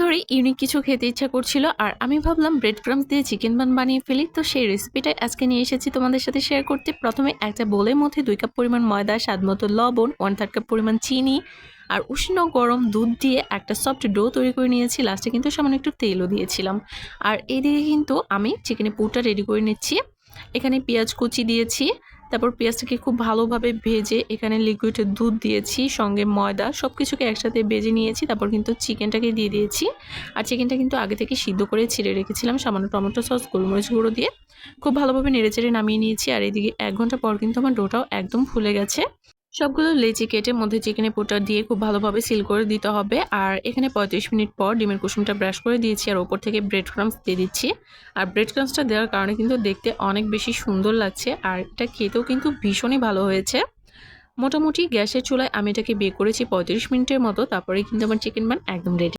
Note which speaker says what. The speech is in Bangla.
Speaker 1: ধরেই ইউনিক কিছু খেতে ইচ্ছা করছিল আর আমি ভাবলাম ব্রেড ক্রাম্বস দিয়ে চিকেন বান বানিয়ে ফেলি। তো সেই রেসিপিটাই আজকে নিয়ে এসেছি তোমাদের সাথে শেয়ার করতে। প্রথমে একটা বোলের মধ্যে 2 কাপ পরিমাণ ময়দা, স্বাদমতো লবণ, 1/3 কাপ পরিমাণ চিনি আর উষ্ণ গরম দুধ দিয়ে একটা সফট ডো তৈরি করে নিয়েছি। লাস্টে কিন্তু সামান্য একটু তেলও দিয়েছিলাম। আর এদিকে কিন্তু আমি চিকেনের পুরটা রেডি করে নিচ্ছি। এখানে পেঁয়াজ কুচি দিয়েছি, তারপর পেঁয়াজটাকে খুব ভালোভাবে ভেজে এখানে লিকুইড দুধ দিয়েছি, সঙ্গে ময়দা সবকিছুকে একসাথে ভেজে নিয়েছি। তারপর কিন্তু চিকেনটাকে দিয়ে দিয়েছি। আর চিকেনটা কিন্তু আগে থেকে সিদ্ধ করে ছিঁড়ে রেখেছিলাম সামান্য টমেটো সস, গোলমরিচ গুঁড়ো দিয়ে খুব ভালোভাবে নেড়েচেড়ে নামিয়ে নিয়েছি। আর এদিকে 1 ঘন্টা পর কিন্তু আমার ডোটাও একদম ফুলে গেছে। সবগুলো লেচি কেটে মধ্যে চিকেনের পুরটা দিয়ে খুব ভালোভাবে সিল করে দিতে হবে। আর এখানে 35 মিনিট পর ডিমের কুসুমটা ব্রাশ করে দিয়েছি আর ওপর থেকে ব্রেড ক্রাম্বস দিয়ে দিচ্ছি। আর ব্রেড ক্রাম্বসটা দেওয়ার কারণে কিন্তু দেখতে অনেক বেশি সুন্দর লাগছে আর এটা খেতেও কিন্তু ভীষণই ভালো হয়েছে। মোটামুটি গ্যাসের চুলায় আমি এটাকে বেক করেছি 35 মিনিটের মতো। তারপরে কিন্তু আমার চিকেন বান একদম রেডি।